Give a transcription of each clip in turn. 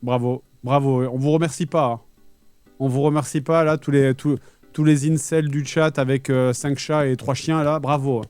Bravo. Bravo. On vous remercie pas. Hein. On vous remercie pas, là, tous les incels du chat avec 5 chats et 3 chiens, là. Bravo.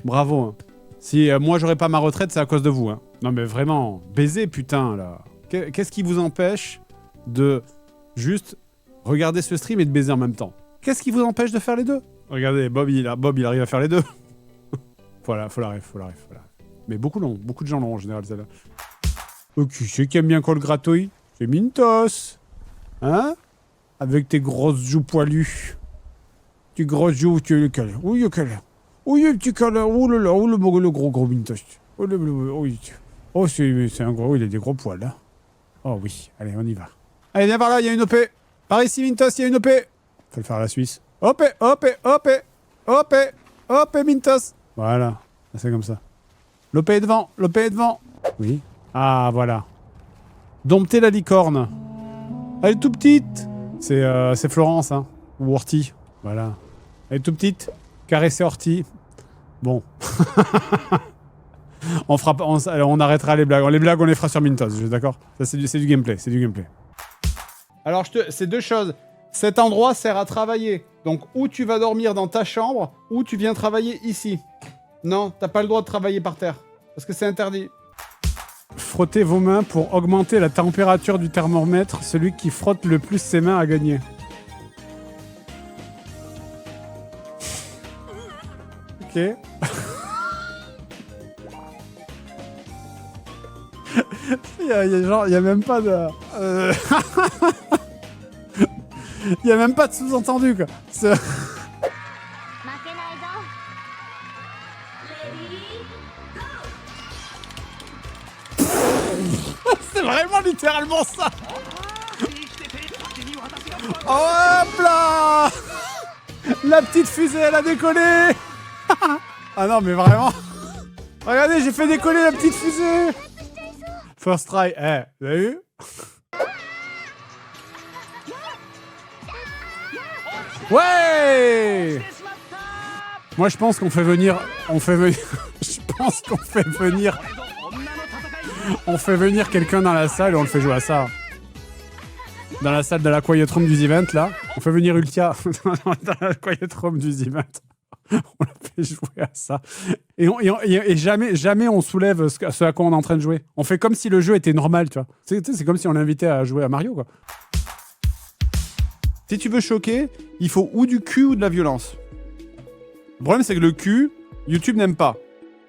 Bravo. Hein. Si moi, j'aurais pas ma retraite, c'est à cause de vous. Hein. Non, mais vraiment. Baiser, putain, là. Qu'est-ce qui vous empêche de juste regarder ce stream et de baiser en même temps? Qu'est-ce qui vous empêche de faire les deux? Regardez, Bob, il arrive à faire les deux. Voilà, faut la ref. Mais beaucoup de gens l'ont en général, celle-là. Ok, c'est qui aime bien qu'on le gratouille? C'est Mintos. Hein? Avec tes grosses joues poilues. Tes grosses joues, tu es lequel? Oui, lequel? Oui, le petit câlin. Oh là là, oh le gros Mintos. Oh, oui. Oh, c'est un gros, il a des gros poils, là. Oh oui, allez, on y va. Allez, viens par là, il y a une OP. Par ici, Mintos, il y a une OP. Faut le faire à la Suisse. OP, Mintos. Voilà, c'est comme ça. L'OP est devant. Oui. Ah, voilà. Dompter la licorne. Elle est tout petite. C'est Florence, hein. Ou Horty. Voilà. Elle est tout petite. Caresser Horty. Bon. On arrêtera les blagues. Les blagues, on les fera sur Mintos, d'accord? Ça, c'est du gameplay. Alors, c'est deux choses. Cet endroit sert à travailler. Donc, ou tu vas dormir dans ta chambre, ou tu viens travailler ici. Non, t'as pas le droit de travailler par terre. Parce que c'est interdit. Frottez vos mains pour augmenter la température du thermomètre. Celui qui frotte le plus ses mains a gagné. Ok. Il y a même pas de... Il y a même pas de sous-entendu, quoi. C'est vraiment littéralement ça. Hop là. La petite fusée, elle a décollé. Ah non, mais vraiment. Regardez, j'ai fait décoller la petite fusée. First try. Vous avez vu? Ouais. Moi, je pense qu'on fait venir... Je pense qu'on fait venir... On fait venir quelqu'un dans la salle et on le fait jouer à ça. Dans la salle de la Quiet Room du Event, là. On fait venir Ultia dans la Quiet Room du Event. On l'a fait jouer à ça. Et jamais on soulève ce à quoi on est en train de jouer. On fait comme si le jeu était normal, tu vois. C'est comme si on l'invitait à jouer à Mario, quoi. Si tu veux choquer, il faut ou du cul ou de la violence. Le problème, c'est que le cul, YouTube n'aime pas.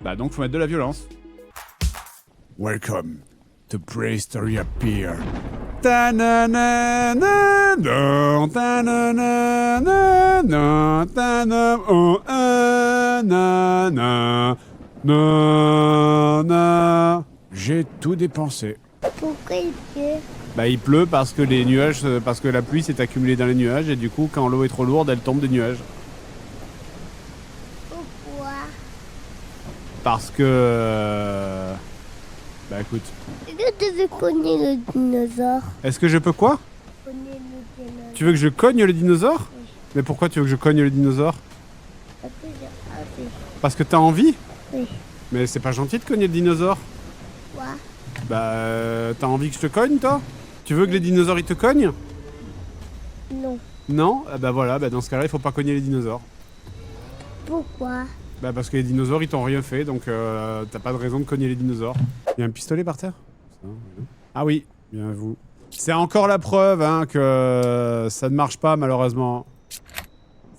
Bah donc, faut mettre de la violence. Welcome to Prehistory Appear. J'ai tout dépensé. Pourquoi il pleut? Bah il pleut parce que les nuages, parce que la pluie s'est accumulée dans les nuages et du coup quand l'eau est trop lourde, elle tombe des nuages. Pourquoi? Parce que... Bah écoute. Est-ce que tu veux cogner le dinosaure? Est-ce que je peux quoi? Cogner le dinosaure. Tu veux que je cogne le dinosaure? Oui. Mais pourquoi tu veux que je cogne le dinosaure? Parce que j'ai envie. Parce que t'as envie? Oui. Mais c'est pas gentil de cogner le dinosaure. Quoi? Bah t'as envie que je te cogne toi? Tu veux que les dinosaures ils te cognent? Non. Non? Ah bah voilà, bah dans ce cas-là il faut pas cogner les dinosaures. Pourquoi? Bah parce que les dinosaures ils t'ont rien fait donc t'as pas de raison de cogner les dinosaures. Il y a un pistolet par terre? Ah oui, bien vous. C'est encore la preuve hein, que ça ne marche pas malheureusement.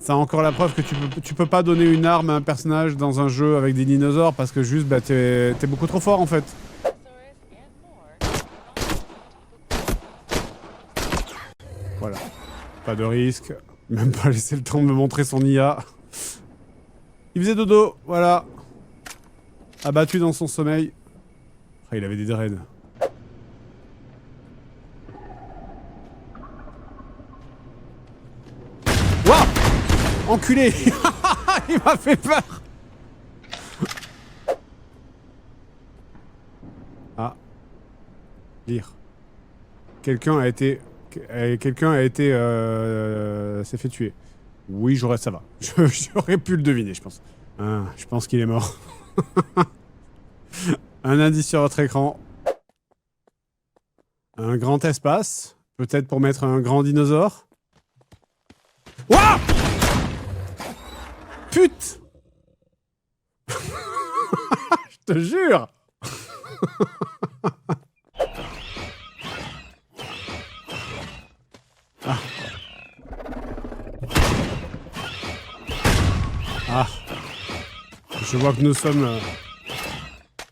C'est encore la preuve que tu peux pas donner une arme à un personnage dans un jeu avec des dinosaures parce que juste bah t'es beaucoup trop fort en fait. Voilà. Pas de risque. Même pas laisser le temps de me montrer son IA. Il faisait dodo, voilà. Abattu dans son sommeil. Ah, il avait des dreads. Waouh! Enculé! Il m'a fait peur! Ah. Lire. Quelqu'un a été... s'est fait tuer. Oui, ça va. J'aurais pu le deviner, je pense. Ah, je pense qu'il est mort. Un indice sur votre écran. Un grand espace. Peut-être pour mettre un grand dinosaure. Ouah! Pute! Je te jure! Ah. Ah. Je vois que nous sommes...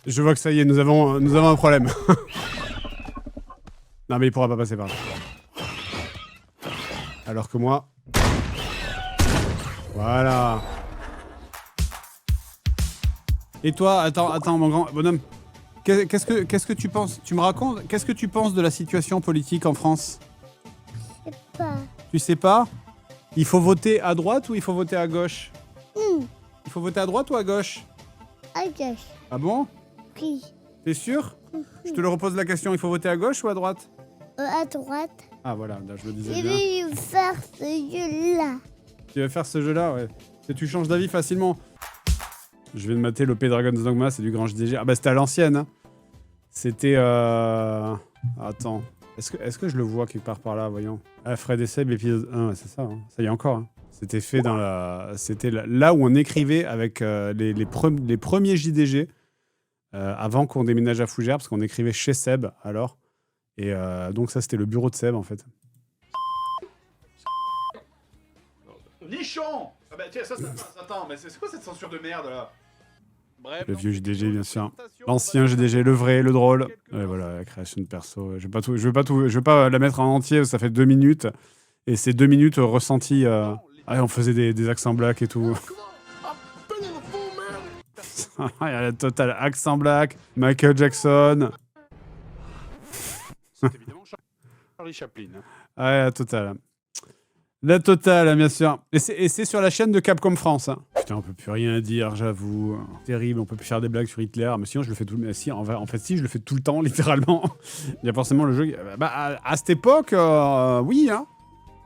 Je vois que ça y est, nous avons un problème. Non mais il pourra pas passer par là. Alors que moi... Voilà. Et toi, attends, mon grand bonhomme. Qu'est-ce que tu penses? Tu me racontes? Qu'est-ce que tu penses de la situation politique en France? Je sais pas. Tu sais pas? Il faut voter à droite ou il faut voter à gauche? Il faut voter à droite ou à gauche? À gauche. Ah bon? Oui. T'es sûr? Je te le repose la question, il faut voter à gauche ou à droite? À droite. Ah voilà, là, je le disais Je bien. vais faire ce jeu-là. Tu vas faire ce jeu-là, ouais. Et tu changes d'avis facilement. Je viens de mater l'OP Dragon's Dogma, c'est du grand JDG. Ah bah c'était à l'ancienne, hein. C'était... Attends. Est-ce que je le vois quelque part par là, voyons. Ah, Fred et Seb, épisode 1, ouais, c'est ça, hein. Ça y est encore, hein. C'était fait dans la... C'était là où on écrivait avec les premiers JDG, avant qu'on déménage à Fougères, parce qu'on écrivait chez Seb, alors. Et donc ça, c'était le bureau de Seb, en fait. Nichon! Ah bah tiens, ça, attends, mais c'est quoi cette censure de merde, là? Bref, Le vieux JDG, bien sûr. L'ancien JDG, le vrai, le drôle. Et voilà, la création de perso. Je vais pas la mettre en entier, ça fait 2 minutes. Et ces 2 minutes ressenties... Ah, on faisait des accents black et tout. Il y a la totale accent black, Michael Jackson. c'est évidemment Charlie Chaplin. Ouais, la totale. La totale, bien sûr. Et c'est sur la chaîne de Capcom France. Hein. Putain, on peut plus rien dire, j'avoue. Terrible, on peut plus faire des blagues sur Hitler. Mais sinon, je le fais tout le... Si, en fait, si, je le fais tout le temps, littéralement. Il y a forcément le jeu... Bah, à cette époque, oui, hein.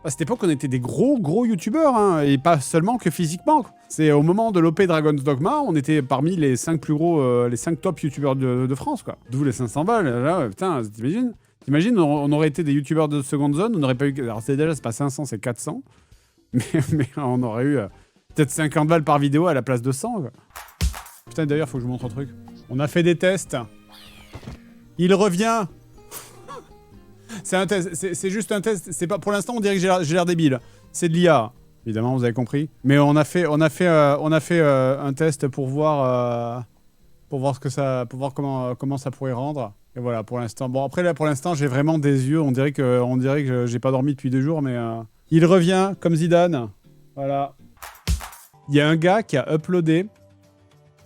À cette époque, on était des gros youtubeurs, hein, et pas seulement que physiquement. C'est au moment de l'OP Dragon's Dogma, on était parmi les 5 plus gros, les 5 top youtubeurs de France, quoi. D'où les 500 balles, là, putain, t'imagines, on aurait été des youtubeurs de seconde zone, on n'aurait pas eu... Alors c'est pas 500, c'est 400, mais on aurait eu peut-être 50 balles par vidéo à la place de 100, quoi. Putain, d'ailleurs, faut que je vous montre un truc. On a fait des tests. Il revient. C'est un test, c'est juste un test. C'est pas pour l'instant, on dirait que j'ai l'air débile. C'est de l'IA, évidemment, vous avez compris. Mais on a fait un test pour voir ce que ça, pour voir comment ça pourrait rendre. Et voilà, pour l'instant. Bon, après là, pour l'instant, j'ai vraiment des yeux. On dirait que j'ai pas dormi depuis 2 jours, mais il revient comme Zidane. Voilà. Il y a un gars qui a uploadé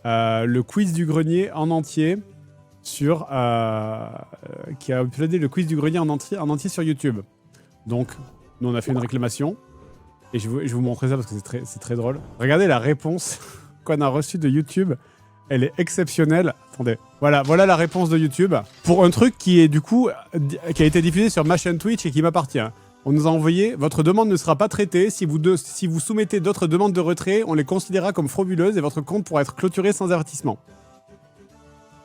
le quiz du grenier en entier. Qui a uploadé le quiz du grenier en entier sur YouTube. Donc, nous on a fait une réclamation. Et je vais vous montrer ça parce que c'est très drôle. Regardez la réponse qu'on a reçue de YouTube. Elle est exceptionnelle. Attendez. Voilà la réponse de YouTube. Pour un truc qui est du coup, qui a été diffusé sur ma chaîne Twitch et qui m'appartient. On nous a envoyé, votre demande ne sera pas traitée. Si vous soumettez d'autres demandes de retrait, on les considérera comme frauduleuses et votre compte pourra être clôturé sans avertissement.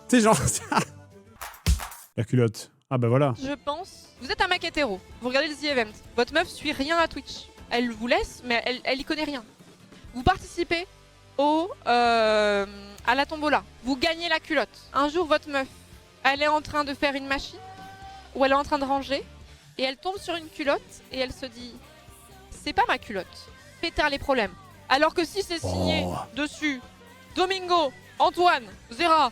C'est genre... La culotte. Ah bah voilà. Je pense... Vous êtes un mec hétéro, vous regardez le The Event. Votre meuf suit rien à Twitch. Elle vous laisse, mais elle y connaît rien. Vous participez à la tombola. Vous gagnez la culotte. Un jour, votre meuf, elle est en train de faire une machine, ou elle est en train de ranger, et elle tombe sur une culotte, et elle se dit... C'est pas ma culotte. Pétard les problèmes. Alors que si c'est signé dessus, Domingo, Antoine, Zera...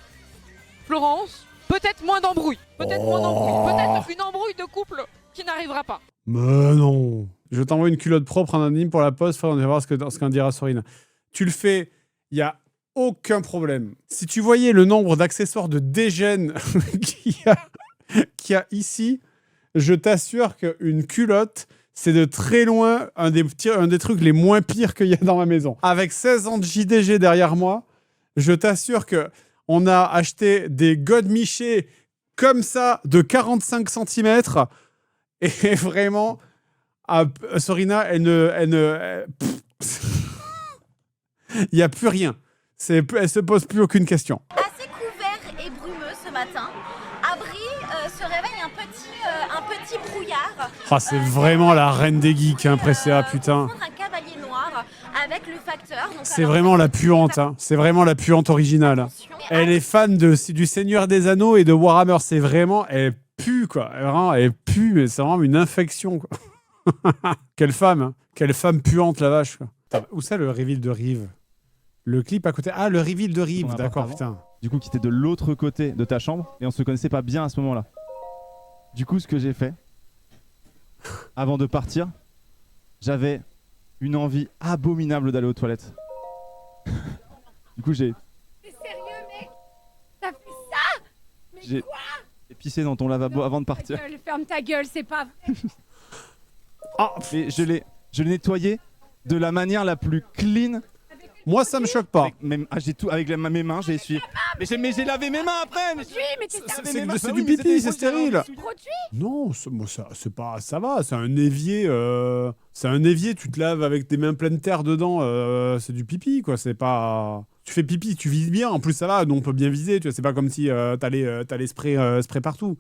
Florence, peut-être moins d'embrouille. Peut-être moins d'embrouille. Peut-être une embrouille de couple qui n'arrivera pas. Mais non. Je t'envoie une culotte propre en anonyme pour la poste, frère, on va voir ce qu'en dira Sorine. Tu le fais, il y a aucun problème. Si tu voyais le nombre d'accessoires de dégène qu'il y a ici, je t'assure qu'une culotte, c'est de très loin un des trucs les moins pires qu'il y a dans ma maison. Avec 16 ans de JDG derrière moi, je t'assure que on a acheté des godemichés comme ça de 45 cm et vraiment, Sorina, il n'y a plus rien. Elle se pose plus aucune question. Assez couvert et brumeux ce matin. Abri se réveille un petit brouillard. Ah, c'est vraiment la reine des geeks, hein, Presséa, putain. Prendre un cavalier noir avec le facteur. Donc, C'est alors, vraiment la puante, hein. C'est vraiment la puante originale. Elle est fan du Seigneur des Anneaux et de Warhammer. C'est vraiment... Elle pue, quoi. Elle pue, mais c'est vraiment une infection, quoi. Quelle femme, hein. Quelle femme puante, la vache, quoi. Attends, où ça, le reveal de Rive? Le clip à côté... Ah, le reveal de Rive, d'accord, putain. Du coup, qui était de l'autre côté de ta chambre, et on se connaissait pas bien à ce moment-là. Du coup, ce que j'ai fait, avant de partir, j'avais une envie abominable d'aller aux toilettes. Du coup, j'ai... T'es sérieux, mec? T'as fait ça? Mais J'ai quoi? pissé dans ton lavabo avant de partir. Ferme ta gueule, c'est pas vrai. Ah, Et je l'ai nettoyé de la manière la plus clean. moi, ça me choque pas. J'ai tout avec mes mains, j'ai essuyé. Mais j'ai lavé mes mains après. Mais C'est du pipi, c'est stérile. Produit? Non, c'est pas, ça va, c'est un évier. C'est un évier, tu te laves avec tes mains pleines de terre dedans. C'est du pipi, quoi. C'est pas. Tu fais pipi, tu vises bien. En plus, ça va, nous on peut bien viser. Tu vois, c'est pas comme si t'allais spray partout.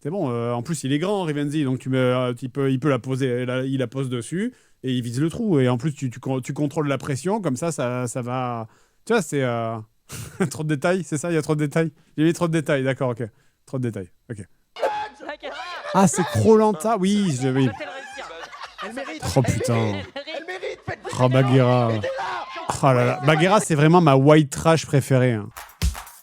C'est bon. En plus, il est grand, Rivenzi, donc il peut la poser. Il la pose dessus et il vise le trou. Et en plus, tu contrôles la pression, comme ça va. Tu vois, c'est trop de détails, c'est ça. Il y a trop de détails. J'ai mis trop de détails. D'accord, ok. Trop de détails. Ok. Ah, c'est Koh-Lanta. Oui, oui. Oh putain. Oh, Bagheera. Oh là là. Bagheera, c'est vraiment ma white trash préférée. Hein.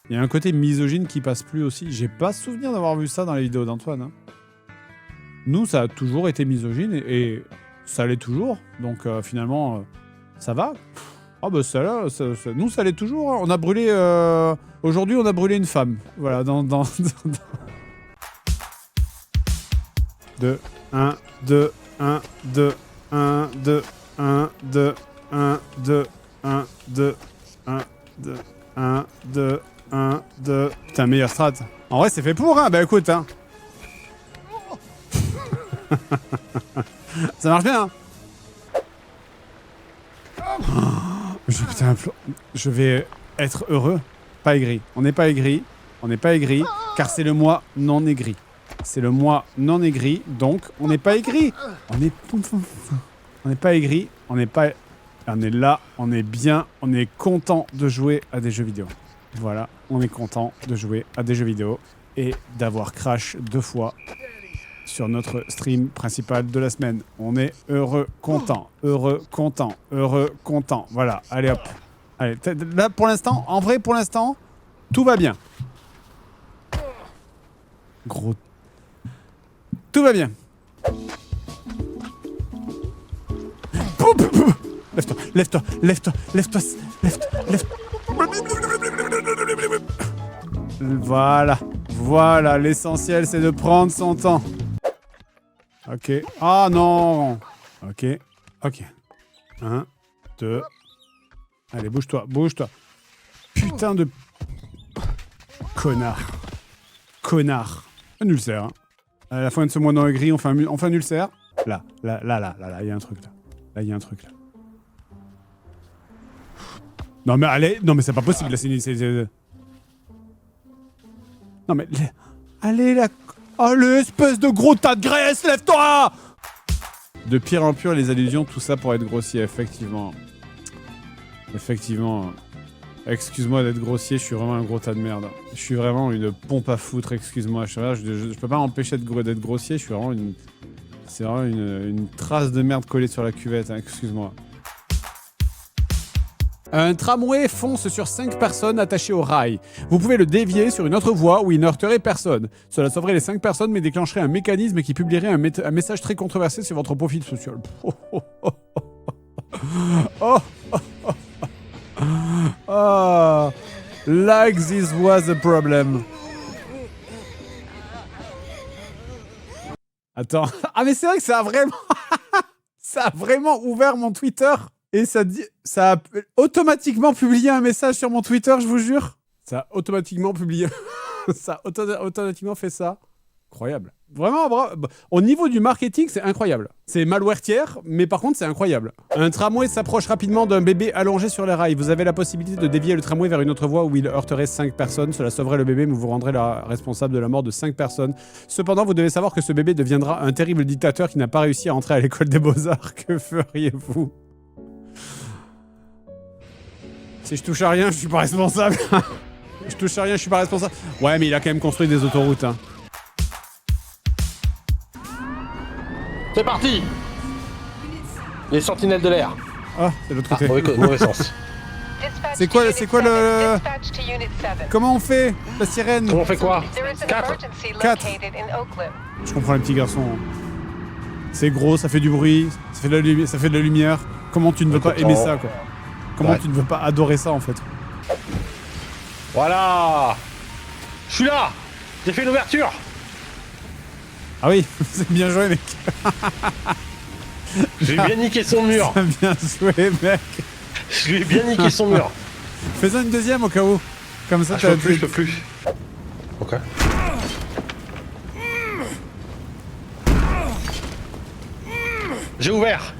Il y a un côté misogyne qui passe plus aussi. J'ai pas souvenir d'avoir vu ça dans les vidéos d'Antoine. Hein. Nous, ça a toujours été misogyne et ça l'est toujours. Donc finalement, ça va. Ah bah ça là, nous, ça l'est toujours. Hein. On a brûlé... Aujourd'hui, on a brûlé une femme. Voilà, dans... 2, 1, 2, 1, 2, 1, 2, 1, 2, 1, 2, 1, 2, 1, 2, 1, 2, 1, 2. Putain, meilleure strat. En vrai, c'est fait pour, hein. Bah écoute, hein. Ça marche bien, hein. Putain, je vais être heureux. Pas aigri. On n'est pas aigri. On n'est pas aigri, car c'est le mois non aigri. C'est le mois non aigri, donc on n'est pas aigri. On n'est pas aigri. On est là, on est bien, on est content de jouer à des jeux vidéo. Voilà, on est content de jouer à des jeux vidéo et d'avoir crash 2 fois sur notre stream principal de la semaine. On est heureux, content, heureux, content, heureux, content. Voilà, allez hop. Allez, là pour l'instant, en vrai pour l'instant, tout va bien. Gros. Tout va bien. Lève-toi, lève-toi, lève-toi, lève-toi, lève-toi. Voilà, l'essentiel c'est de prendre son temps. Ok. Ah non. Ok. 1, 2. Allez, bouge-toi. Putain de... Connard. Un ulcère. Hein. À la fin de ce mois non aigri, on fait un ulcère. Là, il y a un truc là. Non mais allez, non mais c'est pas possible là, c'est... Non mais... Allez là... Oh l'espèce de gros tas de graisse, lève-toi! De pire en pire, les allusions, tout ça pour être grossier, effectivement. Excuse-moi d'être grossier, je suis vraiment un gros tas de merde. Je suis vraiment une pompe à foutre, excuse-moi. Je peux pas m'empêcher d'être grossier, je suis vraiment une... C'est vraiment une trace de merde collée sur la cuvette, hein, excuse-moi. Un tramway fonce sur 5 personnes attachées au rail. Vous pouvez le dévier sur une autre voie où il ne heurterait personne. Cela sauverait les 5 personnes mais déclencherait un mécanisme qui publierait un message très controversé sur votre profil social. Like this was a problem. Attends. Ah mais c'est vrai que ça a vraiment ouvert mon Twitter. Et ça a automatiquement publié un message sur mon Twitter, je vous jure. Ça a automatiquement publié... ça a automatiquement fait ça. Incroyable. Vraiment, au niveau du marketing, c'est incroyable. C'est malware tiers, mais par contre, c'est incroyable. Un tramway s'approche rapidement d'un bébé allongé sur les rails. Vous avez la possibilité de dévier le tramway vers une autre voie où il heurterait 5 personnes. Cela sauverait le bébé, mais vous rendrez responsable de la mort de 5 personnes. Cependant, vous devez savoir que ce bébé deviendra un terrible dictateur qui n'a pas réussi à entrer à l'école des beaux-arts. Que feriez-vous? Si je touche à rien, je suis pas responsable. Je touche à rien, je suis pas responsable. Ouais, mais il a quand même construit des autoroutes, hein. C'est parti. Les sentinelles de l'air. Ah, c'est l'autre côté. Mauvais sens. C'est quoi le... Comment on fait la sirène? Comment on fait quoi? 4. 4. Je comprends les petits garçons. C'est gros, ça fait du bruit, ça fait de la lumière. Comment tu ne veux pas aimer ça, quoi? Comment tu ne veux pas adorer ça, en fait? Voilà. Je suis là. J'ai fait l'ouverture. Ah oui, c'est bien joué, mec. J'ai bien niqué son mur. Bien joué, mec. Je lui ai bien niqué son mur. Fais-en une deuxième au cas où. Comme ça, Je peux plus. Ok. J'ai ouvert.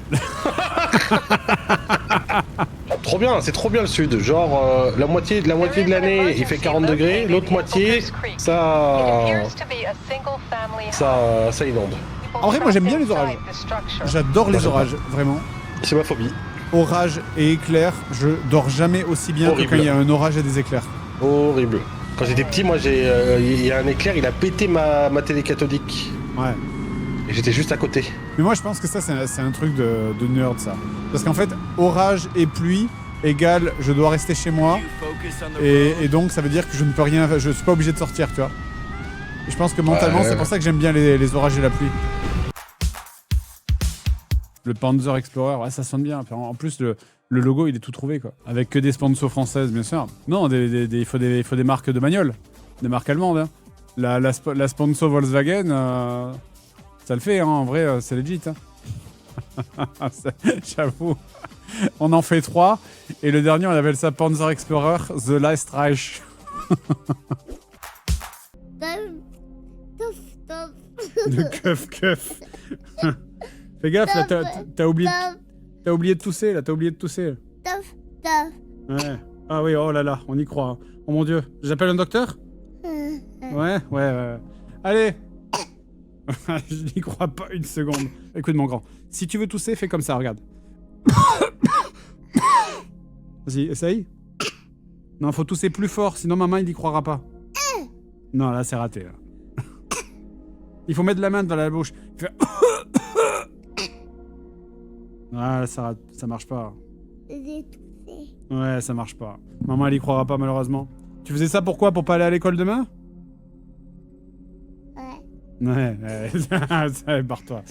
Trop bien, c'est trop bien le sud. Genre la moitié de l'année, il fait 40 degrés, l'autre moitié, ça inonde. En vrai, moi j'aime bien les orages. J'adore les orages, vraiment. C'est ma phobie. Orage et éclairs, je dors jamais aussi bien que quand il y a un orage et des éclairs. Horrible. Quand j'étais petit, moi il y a un éclair, il a pété ma télé cathodique. Ouais. Et j'étais juste à côté. Mais moi je pense que ça c'est un truc de nerd, ça. Parce qu'en fait, orage et pluie égale je dois rester chez moi. Et donc ça veut dire que je ne peux rien, je suis pas obligé de sortir, tu vois. Et je pense que mentalement c'est pour ça que j'aime bien les orages et la pluie. Le Panzer Explorer, ouais, ça sonne bien. En plus, le logo, il est tout trouvé, quoi. Avec que des sponsors françaises, bien sûr. Non, il faut des marques de bagnole. Des marques allemandes, hein. La sponsor Volkswagen, ça le fait, hein. En vrai, c'est legit, hein. J'avoue. On en fait 3. Et le dernier, on appelle ça Panzer Explorer The Last Reich. De keuf. Fais gaffe, là, t'as oublié de tousser, là, Ouais. Ah oui, oh là là, on y croit. Hein. Oh mon Dieu, j'appelle un docteur? Ouais. Allez. Je n'y crois pas une seconde. Écoute, mon grand, si tu veux tousser, fais comme ça, regarde. Vas-y, essaye. Non, faut tousser plus fort, sinon maman, il y croira pas. Non, là, c'est raté, là. Il faut mettre la main dans la bouche. Ah, ça marche pas. Ouais, ça marche pas. Maman, elle y croira pas, malheureusement. Tu faisais ça pourquoi? Pour pas aller à l'école demain? Ouais. Ouais, barre-toi.